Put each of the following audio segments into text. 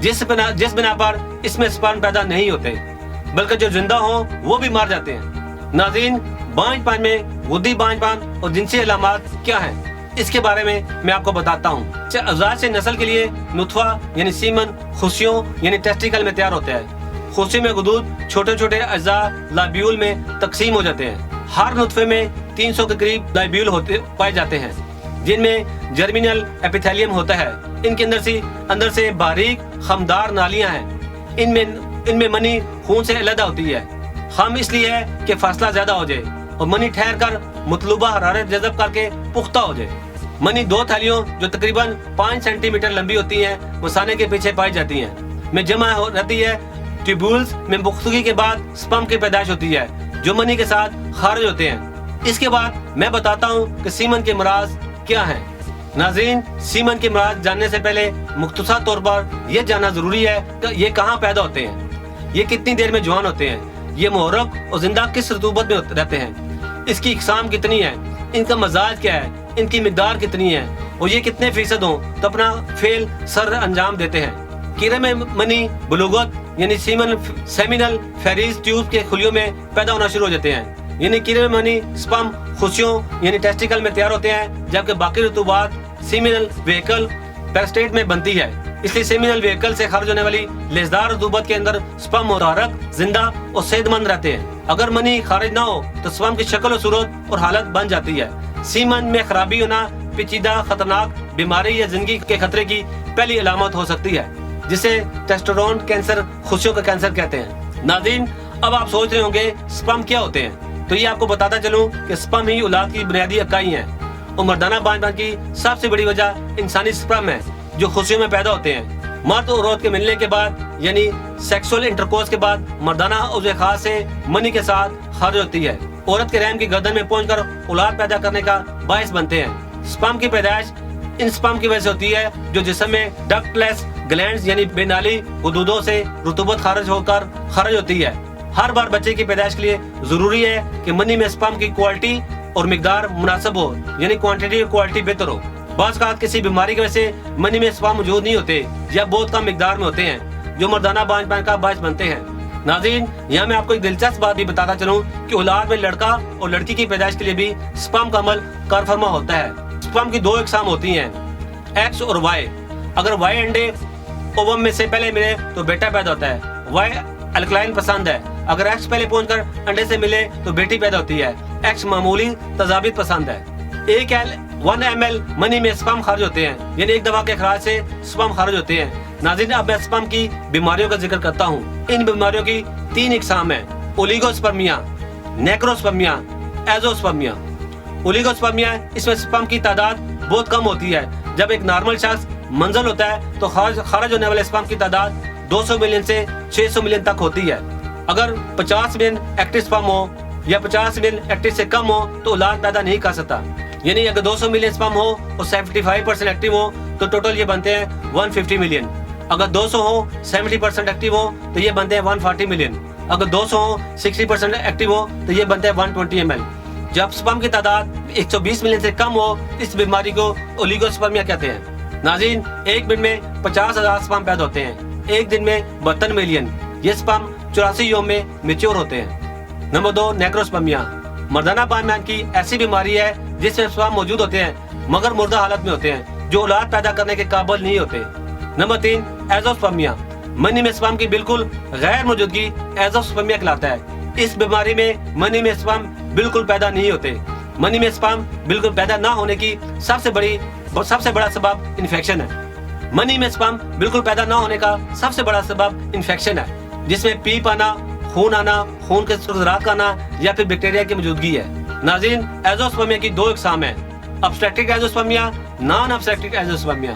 جس بنا پر اس میں سپرم پیدا نہیں ہوتے بلکہ جو زندہ ہوں وہ بھی مر جاتے ہیں۔ ناظرین، بانجھ پان میں غدی بانجھ پان اور جنسی علامات کیا ہیں اس کے بارے میں آپ کو بتاتا ہوں۔ ازواج سے نسل کے لیے نطفہ یعنی سیمن خصیوں یعنی ٹیسٹیکل میں تیار ہوتا ہے۔ خصی میں غدود چھوٹے چھوٹے اجزاء لابیول میں تقسیم ہو جاتے ہیں۔ ہر نطفے میں 300 کے قریب لابیول پائے جاتے ہیں جن میں جرمینل ایپیتھیلیم ہوتا ہے۔ ان کے اندر سے باریک خمدار نالیاں ہیں۔ ان میں منی خون سے علیحدہ ہوتی ہے۔ خم اس لیے ہے کہ فاصلہ زیادہ ہو جائے اور منی ٹھہر کر مطلوبہ حرارت جذب کر کے پختہ ہو جائے۔ منی 2 تھیلیوں جو تقریباً 5 سینٹی میٹر لمبی ہوتی ہیں مثانے کے پیچھے پائی جاتی ہیں میں جمع رہتی ہے۔ ٹیوبولز میں پختگی کے بعد سپرم کی پیدائش ہوتی ہے جو منی کے ساتھ خارج ہوتے ہیں۔ اس کے بعد میں بتاتا ہوں کہ سیمن کے مراز کیا ہیں۔ ناظرین، سیمن کے مراز جاننے سے پہلے مختصر طور پر یہ جاننا ضروری ہے کہ یہ کہاں پیدا ہوتے ہیں، یہ کتنی دیر میں جوان ہوتے ہیں، یہ محرک اور زندہ کس رطوبت میں رہتے ہیں، اس کی اقسام کتنی ہے، ان کا مزاج کیا ہے، ان کی مقدار کتنی ہے اور یہ کتنے فیصد ہوں تو اپنا فعل سر انجام دیتے ہیں۔ کیڑے میں منی بلوغت یعنی سیمینل فیریز ٹیوب کے خلیوں میں پیدا ہونا شروع ہو جاتے ہیں، یعنی کیڑے میں منی سپرم خصیوں یعنی ٹیسٹیکل میں تیار ہوتے ہیں، جبکہ باقی رطوبات سیمینل ویہیکل پیرسٹیٹ میں بنتی ہے۔ اس لیے سیمینل ویہیکل سے خارج ہونے والی لیسدار رطوبت کے اندر سپرم متحرک، زندہ اور صحت مند رہتے ہیں۔ اگر منی خارج نہ ہو تو سپرم کی شکل و صورت اور حالت بن جاتی ہے۔ سیمن میں خرابی ہونا پیچیدہ خطرناک بیماری یا زندگی کے خطرے کی پہلی علامت ہو سکتی ہے، جسے ٹیسٹوسٹیرون کینسر، خصیوں کا کینسر کہتے ہیں۔ ناظرین، اب آپ سوچ رہے ہوں گے سپرم کیا ہوتے ہیں، تو یہ آپ کو بتاتا چلوں کہ سپرم ہی اولاد کی بنیادی اکائی ہیں اور مردانہ بانجھ پان کی سب سے بڑی وجہ انسانی سپرم ہے جو خصیوں میں پیدا ہوتے ہیں۔ مرد اور عورت کے ملنے کے بعد یعنی سیکسول انٹرکورس کے بعد مردانہ عضو خاص سے منی کے ساتھ خارج ہوتی ہے، عورت کے رحم کی گردن میں پہنچ کر اولاد پیدا کرنے کا باعث بنتے ہیں۔ سپرم کی پیدائش ان سپرم کی وجہ سے ہوتی ہے جو جسم میں ڈکٹ لیس گلینڈز یعنی بے نالی حدودوں سے رطوبت خارج ہوتی ہے۔ ہر بار بچے کی پیدائش کے لیے ضروری ہے کہ منی میں سپرم کی کوالٹی اور مقدار مناسب ہو، یعنی کوانٹٹی اور کوالٹی بہتر ہو۔ بعض اوقات کسی بیماری کی وجہ سے منی میں سپرم موجود نہیں ہوتے یا بہت کم مقدار میں ہوتے ہیں جو مردانہ بانجھ پان کا باعث بنتے ہیں۔ ناظرین، یہاں میں آپ کو ایک دلچسپ بات بھی بتاتا چلوں کہ اولاد میں لڑکا اور لڑکی کی پیدائش کے لیے بھی سپرم کا عمل کار فرما ہوتا ہے۔ سپرم کی 2 اقسام ہوتی ہیں، ایکس اور وائی۔ اگر وائی انڈے اووم میں سے پہلے ملے تو بیٹا پیدا ہوتا ہے۔ وائی الکلائن پسند ہے، اگر ایکس پہلے پہنچ کر انڈے سے ملے تو بیٹی پیدا ہوتی ہے۔ ایکس معمولی تضابط پسند ہے۔ 1 ml منی میں سپرم خارج ہوتے ہیں، یعنی ایک دفعہ کے اخراج سے سپرم خارج ہوتے ہیں۔ ناظرین، اب میں سپرم کی بیماریوں کا ذکر کرتا ہوں۔ ان بیماریوں کی 3 اقسام ہیں، اولیگوسپرمیا، نیکروسپرمیا، ایزوسپرمیا۔ اولیگوسپرمیا، اس میں سپرم کی تعداد بہت کم ہوتی ہے۔ جب ایک نارمل شخص منزل ہوتا ہے تو خارج ہونے والے سپرم کی تعداد 200 ملین سے 600 ملین تک ہوتی ہے۔ اگر 50 ملین ایکٹیو سپرم ہو یا 50 ملین ایکٹیو سے کم ہو تو اولاد پیدا نہیں کر سکتا، یعنی اگر 200 ملین سپرم ہو اور 75% ایکٹیو ہو تو ٹوٹل یہ بنتے ہیں 150 ملین۔ اگر 200 ہو 70% ایکٹیو ہو تو یہ بنتے ہیں 140 ملین۔ اگر 200 ہو 60% ایکٹیو ہو تو یہ بنتے ہیں 120 ml۔ جب سپرم کی تعداد 120 ملین سے کم ہو اس بیماری کو اولیگوسپرمیا کہتے ہیں۔ ناظرین، ایک دن میں 50,000 سپرم پیدا ہوتے ہیں، ایک دن میں 72 ملین۔ یہ سپرم 84 یوم میں میچور ہوتے ہیں۔ نمبر 2، نیکروسپرمیا۔ مردانہ بانجھ پان کی ایسی بیماری ہے جس میں سپرم موجود ہوتے ہیں مگر مردہ حالت میں ہوتے ہیں جو اولاد پیدا کرنے کے قابل نہیں ہوتے۔ نمبر 3، ایزوسپرمیا۔ منی میں سپرم کی بالکل غیر موجودگی ایزوسپرمیا کہلاتا ہے۔ اس بیماری میں منی میں سپرم بالکل پیدا نہیں ہوتے۔ منی میں سپرم بالکل پیدا نہ ہونے کی سب سے بڑا سبب انفیکشن ہے۔ منی میں سپرم بالکل پیدا نہ ہونے کا سب سے بڑا سبب انفیکشن ہے، جس میں پیپ آنا، خون آنا، خون کے ذرات کا آنا یا پھر بیکٹیریا کی موجودگی ہے۔ ناظرین، ایزوسپرمیا کی 2 اقسام ہیں، ابسٹریکٹک ایزوسپرمیا، نان ابسٹریکٹک ایزوسپرمیا۔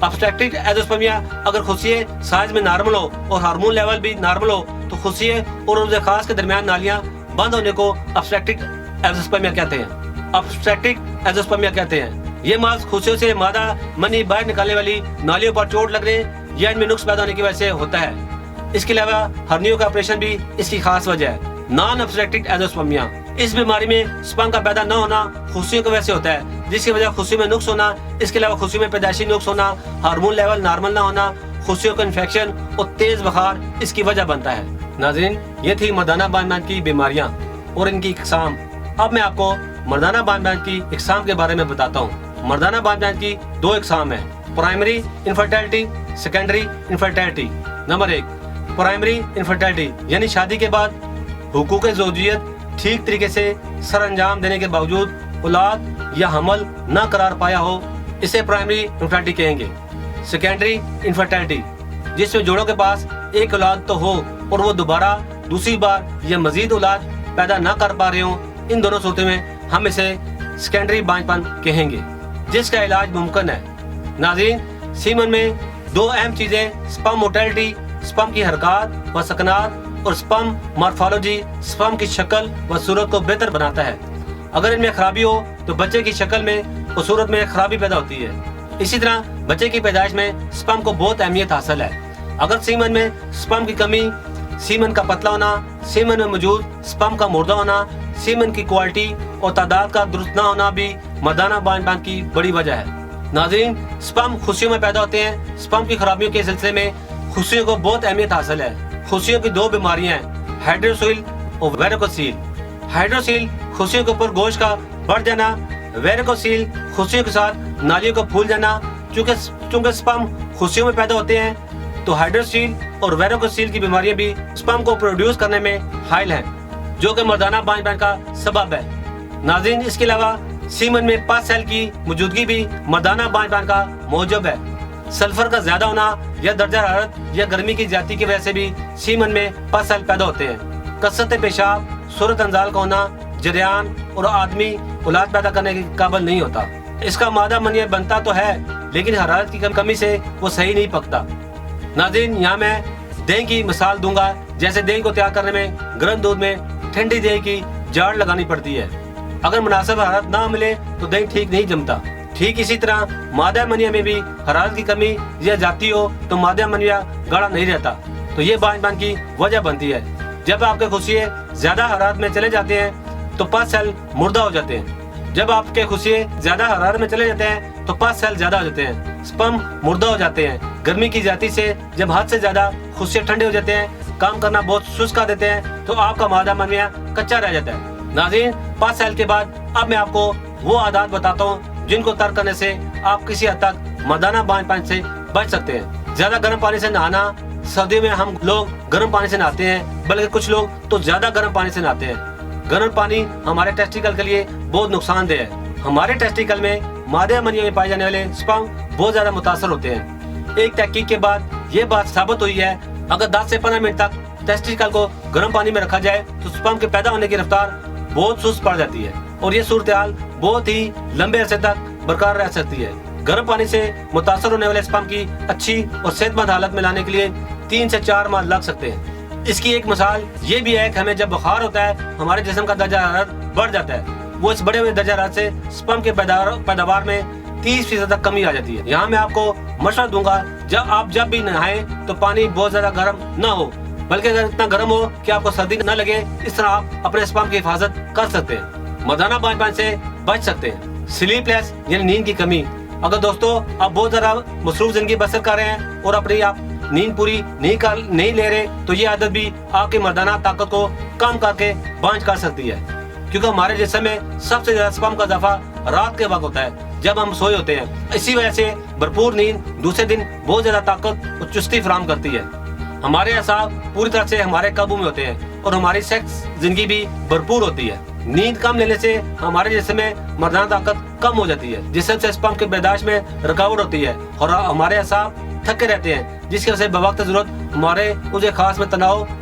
ابسٹریکٹک ایزوسپرمیا اگر خصیے سائز میں نارمل ہو اور ہارمون لیول بھی نارمل ہو تو خصیے اور عضو خاص کے درمیان نالیاں بند ہونے کو ابسٹریکٹک ایزوسپرمیا کہتے ہیں۔ ابسٹریکٹک ایزوسپرمیا کہتے ہیں یہ مرض خصیوں سے مادہ منی باہر نکالنے والی نالیوں پر چوٹ لگنے یا ان میں نقص پیدا ہونے کی وجہ سے ہوتا ہے۔ اس کے علاوہ ہرنیوں کا آپریشن بھی اس کی خاص وجہ ہے۔ نان ابسٹریکٹک ایزوسپرمیا، اس بیماری میں سپرم کا پیدا نہ ہونا خصیوں کی وجہ سے ہوتا ہے، جس کی وجہ خصیوں میں نقص ہونا، اس کے علاوہ خصیوں میں پیدائشی نقص ہونا، ہارمون لیول نارمل نہ ہونا، خصیوں کا انفیکشن اور تیز بخار اس کی وجہ بنتا ہے۔ ناظرین، یہ تھی مردانہ بانجھ بانجھ کی بیماریاں اور ان کی اقسام۔ اب میں آپ کو مردانہ بانجھ بانجھ کی اقسام کے بارے میں بتاتا ہوں۔ مردانہ بانجھ بانجھ کی 2 اقسام ہیں، primary infertility, secondary infertility. Number 1، primary infertility یعنی شادی کے بعد حقوق زوجیت ٹھیک طریقے سے سر انجام دینے کے باوجود اولاد یا حمل نہ قرار پایا ہو، اسے پرائمری انفرٹیلٹی کہیں گے۔ سیکنڈری انفرٹیلٹی جس میں جوڑوں کے پاس ایک اولاد تو ہو اور وہ دوبارہ دوسری بار یا مزید اولاد پیدا نہ کر پا رہے ہوں، ان دونوں صورتوں میں ہم اسے سیکنڈری بانجھ پن کہیں گے، جس کا علاج ممکن ہے۔ ناظرین، سیمن میں 2 اہم چیزیں سپرم موٹیلٹی، سپرم کی حرکات و سکنات، اور سپرم مارفالوجی، سپرم کی شکل و صورت کو بہتر بناتا ہے۔ اگر ان میں خرابی ہو تو بچے کی شکل میں اور صورت میں خرابی پیدا ہوتی ہے۔ اسی طرح بچے کی پیدائش میں سپرم کو بہت اہمیت حاصل ہے۔ اگر سیمن میں سپرم کی کمی، سیمن کا پتلا ہونا، سیمن میں موجود سپرم کا مردہ ہونا، سیمن کی کوالٹی اور تعداد کا درست نہ ہونا بھی مردانہ بانجھ بانجھ کی بڑی وجہ ہے۔ ناظرین، سپرم خصیوں میں پیدا ہوتے ہیں۔ سپرم کی خرابیوں کے سلسلے میں خصیوں کو بہت اہمیت حاصل ہے۔ خصیوں کی 2 بیماریاں ہیں، ہائیڈروسیل اور ویریکوسیل۔ ہائیڈروسیل خصیوں کے اوپر گوشت کا بڑھ جانا، ویریکوسیل خصیوں کے ساتھ نالیوں کا پھول جانا۔ چونکہ سپرم خصیوں میں پیدا ہوتے ہیں تو ہائیڈروسیل اور ویریکوسیل کی بیماریاں بھی سپرم کو پروڈیوس کرنے میں حائل ہیں، جو کہ مردانہ بانجھ بانجھ کا سبب ہے۔ ناظرین، اس کے علاوہ سیمن میں پس سیل کی موجودگی بھی مردانہ بانجھ بانجھ کا موجب ہے۔ سلفر کا زیادہ ہونا یا درجہ حرارت یا گرمی کی زیادتی کی وجہ سے بھی سیمن میں پس سیل پیدا ہوتے ہیں۔ کثرت پیشاب، صورت انزال کا ہونا، جریان اور آدمی اولاد پیدا کرنے کے قابل نہیں ہوتا۔ اس کا مادہ منیہ بنتا تو ہے لیکن حرارت کی کمی سے وہ صحیح نہیں پکتا۔ ناظرین، یہاں میں دہی کی مثال دوں گا۔ جیسے دہی کو تیار کرنے میں گرم دودھ میں ٹھنڈی دہی کی جاڑ لگانی پڑتی ہے۔ اگر مناسب حرارت نہ ملے تو دہی ٹھیک نہیں جمتا۔ ٹھیک اسی طرح مادہ منیہ میں بھی حرارت کی کمی یا زیادتی ہو تو مادہ منیہ گاڑھا نہیں رہتا، تو یہ بانجھ بانجھ کی وجہ بنتی ہے۔ جب آپ کے خصیے زیادہ حرارت میں چلے جاتے ہیں تو پس سیل مردہ ہو جاتے ہیں۔ جب آپ کے خصیے زیادہ حرارت میں چلے جاتے ہیں تو پس سیل زیادہ ہو جاتے ہیں، سپرم مردہ ہو جاتے ہیں۔ گرمی کی زیادتی سے جب حد سے زیادہ خصیے ٹھنڈے ہو جاتے ہیں، کام کرنا بہت سست کر دیتے ہیں، تو آپ کا مادہ منیہ کچا رہ جاتا ہے۔ ناظرین، پس سیل کے بعد اب میں آپ کو وہ عادات بتاتا ہوں جن کو ترک کرنے سے آپ کسی حد تک مردانہ بانجھ بانجھ سے بچ سکتے ہیں۔ زیادہ گرم پانی سے نہانا، سردیوں میں ہم لوگ گرم پانی سے نہاتے ہیں، بلکہ کچھ لوگ تو زیادہ گرم پانی سے نہاتے ہیں۔ گرم پانی ہمارے ٹیسٹیکل کے لیے بہت نقصان دہ ہے۔ ہمارے ٹیسٹیکل میں مادہ منیہ میں پائے جانے والے سپرم بہت زیادہ متاثر ہوتے ہیں۔ ایک تحقیق کے بعد یہ بات ثابت ہوئی ہے، اگر 10 سے 15 منٹ تک ٹیسٹیکل کو گرم پانی میں رکھا جائے تو سپرم کے پیدا ہونے کی رفتار بہت سست پڑ جاتی ہے اور یہ صورتحال بہت ہی لمبے عرصے تک برقرار رہ سکتی ہے۔ گرم پانی سے متاثر ہونے والے سپرم کی اچھی اور صحت مند حالت میں لانے کے لیے 3 سے 4 ماہ لگ سکتے ہیں۔ اس کی ایک مثال یہ بھی ہے کہ ہمیں جب بخار ہوتا ہے ہمارے جسم کا درجہ حرارت بڑھ جاتا ہے، وہ اس بڑے ہوئے درجہ حرارت سے سپرم کے پیداوار میں 30% تک کمی آ جاتی ہے۔ یہاں میں آپ کو مشورہ دوں گا، جب بھی نہائیں تو پانی بہت زیادہ گرم نہ ہو، بلکہ اگر اتنا گرم ہو کہ آپ کو سردی نہ لگے، اس طرح آپ اپنے سپرم کی حفاظت کر سکتے ہیں، مردانہ بانجھ بانجھ سے بچ سکتے ہیں۔ سلیپ لیس یعنی نیند کی کمی۔ اگر دوستو آپ بہت زیادہ مصروف زندگی بسر کر رہے ہیں اور اپنی آپ نیند پوری نہیں لے رہے تو یہ عادت بھی آپ کی مردانہ طاقت کو کم کر کے بانجھ کر سکتی ہے، کیونکہ ہمارے جسم میں سب سے زیادہ سپرم کا اضافہ رات کے وقت ہوتا ہے جب ہم سوئے ہوتے ہیں۔ اسی وجہ سے بھرپور نیند دوسرے دن بہت زیادہ طاقت اور چستی فراہم کرتی ہے۔ ہمارے اعصاب پوری طرح سے ہمارے قابو میں ہوتے ہیں اور ہماری سیکس زندگی بھی بھرپور ہوتی ہے۔ نیند کم لینے سے ہمارے جسم میں مردانہ طاقت کم ہو جاتی ہے، جس سے سپرم کی پیدائش میں رکاوٹ ہوتی ہے اور ہمارے اعصاب تھکے رہتے ہیں، جس کی وجہ سے بوقت ضرورت ہمارے عضو خاص میں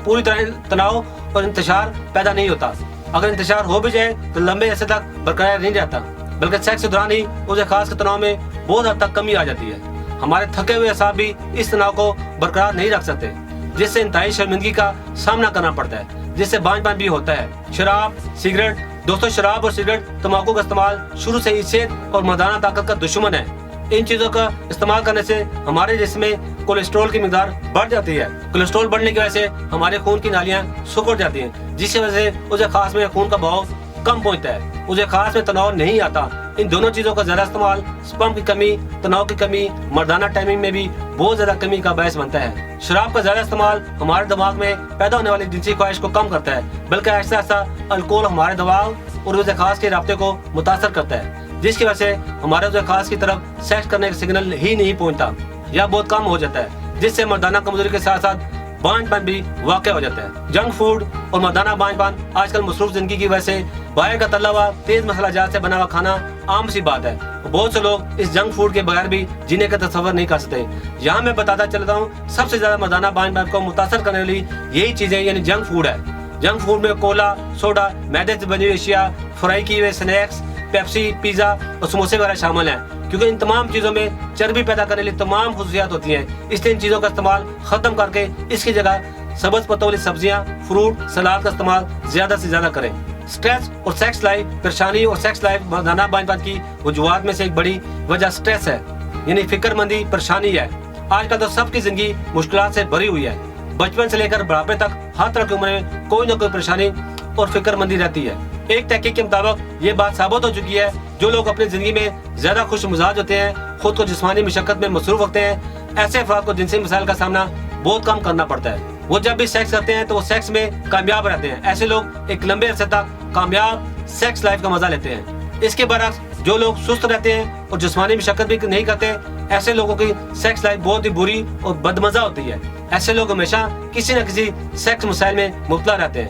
پوری طرح تناؤ اور انتشار پیدا نہیں ہوتا۔ اگر انتشار ہو بھی جائے تو لمبے عرصے تک برقرار نہیں رہتا، بلکہ سیکس کے دوران ہی عضو خاص کے تناؤ میں بہت حد تک کمی آ جاتی ہے۔ ہمارے تھکے ہوئے اعصاب بھی اس تناؤ کو برقرار نہیں رکھ سکتے، جس سے انتہائی شرمندگی کا سامنا کرنا پڑتا ہے، جس سے بانجھ بانجھ بھی ہوتا ہے۔ شراب، سگریٹ۔ دوستو، شراب اور سگریٹ، تمباکو کا استعمال شروع سے ہی صحت اور مردانہ طاقت کا دشمن ہے۔ ان چیزوں کا استعمال کرنے سے ہمارے جسم میں کولیسٹرول کی مقدار بڑھ جاتی ہے۔ کولیسٹرول بڑھنے کی وجہ سے ہمارے خون کی نالیاں سکڑ جاتی ہیں، جس کی وجہ سے عضو خاص میں خون کا بہاؤ کم پہنچتا ہے، عضو خاص میں تناؤ نہیں آتا، ان دونوں چیزوں کا زیادہ استعمال سپرم کی کمی، تناؤ کی کمی، مردانہ ٹائمنگ میں بھی بہت زیادہ کمی کا باعث بنتا ہے۔ شراب کا زیادہ استعمال ہمارے دماغ میں پیدا ہونے والی جنسی خواہش کو کم کرتا ہے، بلکہ ایسا الکوہل ہمارے دماغ اور عضو خاص کے رابطے کو متاثر کرتا ہے، جس کی وجہ سے ہمارے عضو خاص کی طرف سیکس کرنے کا سگنل ہی نہیں پہنچتا یا بہت کم ہو جاتا ہے، جس سے مردانہ کمزوری کے ساتھ ساتھ بانجھ پن بھی واقع ہو جاتا ہے۔ جنک فوڈ اور مردانہ بانجھ پن آج کل مصروف زندگی کی وجہ سے باہر کا تلا ہوا تیز مسالہ جات سے بنا ہوا کھانا عام سی بات ہے۔ بہت سے لوگ اس جنک فوڈ کے بغیر بھی جینے کا تصور نہیں کر سکتے۔ یہاں میں بتاتا چلتا ہوں سب سے زیادہ مردانہ بانجھ پن کو متاثر کرنے والی یہی چیزیں یعنی جنک فوڈ ہے۔ جنک فوڈ میں کولا، سوڈا، میدے سے بنی ہوئی اشیاء، فرائی کیے ہوئے سنیکس، پیپسی، پیزا اور سموسے وغیرہ شامل ہیں، کیونکہ ان تمام چیزوں میں چربی پیدا کرنے لیے تمام خصوصیات ہوتی ہیں۔ اس لیے ان چیزوں کا استعمال ختم کر کے اس کی جگہ سبز پتوں والی سبزیاں، فروٹ، سلاد کا استعمال زیادہ سے زیادہ کریں۔ سٹریس اور سیکس لائف پریشانی اور سیکس لائف مردانہ بانجھ پن کی وجوہات میں سے ایک بڑی وجہ سٹریس ہے، یعنی فکر مندی، پریشانی ہے۔ آج کل تو سب کی زندگی مشکلات سے بھری ہوئی ہے۔ بچپن سے لے کر بڑھاپے تک ہر طرح کی عمر میں کوئی نہ کوئی پریشانی اور فکر مندی رہتی ہے۔ ایک تحقیق کے مطابق یہ بات ثابت ہو چکی ہے، جو لوگ اپنی زندگی میں زیادہ خوش مزاج ہوتے ہیں، خود کو جسمانی مشقت میں مصروف رکھتے ہیں، ایسے افراد کو جنسی مسائل کا سامنا بہت کم کرنا پڑتا ہے۔ وہ جب بھی سیکس کرتے ہیں تو وہ سیکس میں کامیاب رہتے ہیں۔ ایسے لوگ ایک لمبے عرصے تک کامیاب سیکس لائف کا مزہ لیتے ہیں۔ اس کے برعکس جو لوگ سست رہتے ہیں اور جسمانی مشقت بھی نہیں کرتے، ایسے لوگوں کی سیکس لائف بہت ہی بری اور بدمزہ ہوتی ہے۔ ایسے لوگ ہمیشہ کسی نہ کسی سیکس مسائل میں مبتلا رہتے ہیں۔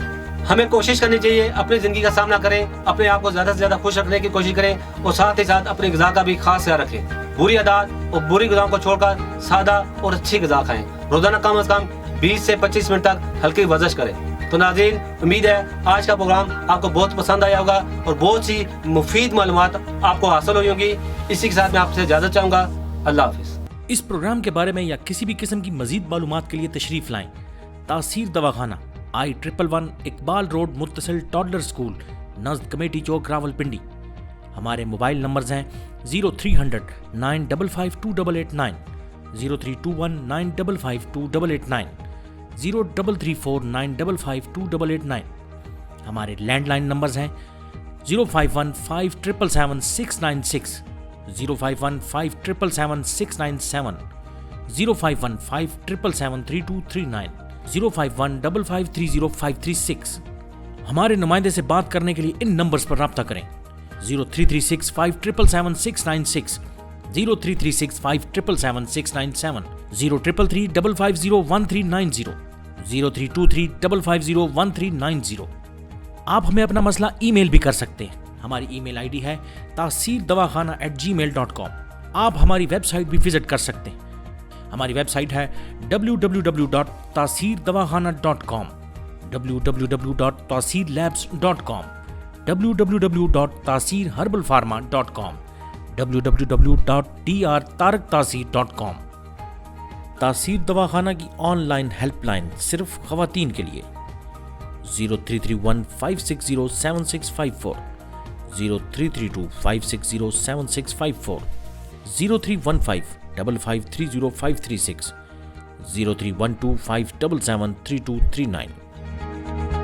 ہمیں کوشش کرنی چاہیے اپنی زندگی کا سامنا کریں، اپنے آپ کو زیادہ سے زیادہ خوش رکھنے کی کوشش کریں اور ساتھ ہی ساتھ اپنی غذا کا بھی خاص خیال رکھیں۔ بری عادات اور بری غذاؤں کو چھوڑ کر سادہ اور اچھی غذا کھائیں۔ روزانہ کم از کم 20 سے 25 منٹ تک ہلکی ورزش کریں۔ تو ناظرین، امید ہے آج کا پروگرام آپ کو بہت پسند آیا ہوگا اور بہت سی مفید معلومات آپ کو حاصل ہوئی ہوں گی۔ اسی کے ساتھ میں آپ سے اجازت چاہوں گا۔ اللہ حافظ۔ اس پروگرام کے بارے میں یا کسی بھی قسم کی مزید معلومات کے لیے تشریف لائیں تاثیر دواخانہ، I-111 اقبال روڈ متصل ٹاڈلر اسکول نزد کمیٹی چوک راولپنڈی۔ ہمارے موبائل نمبرز ہیں 0300 955 2889، 0321 955 2889، 0334 955 2889۔ ہمارے لینڈ لائن نمبرز ہیں 051 5777 696، 051 5777 697، 051 5777 3239، 051 5530 536۔ ہمارے نمائندے سے بات کرنے کے لیے ان نمبرز پر رابطہ کریں 0336 5777 696، 0336 5777 697، 0333 550 1390، 0323 550 1390۔ آپ ہمیں اپنا مسئلہ ای میل بھی کر سکتے ہیں۔ ہماری ای میل آئی ڈی ہے taseerdawakana@gmail.com۔ آپ ہماری ویب سائٹ بھی وزٹ کر سکتے ہیں۔ ہماری ویب سائٹ ہے www.taseerdawakana.com، www.taseerlabs.com، www.taseerherbalpharma.com، www.drtaraktaseer.com۔ تاثیر دواخانہ کی آن لائن ہیلپ لائن صرف خواتین کے لیے 0331 560 7654، 0332 560 7654، 0315 5530 536، 0312 577 3239۔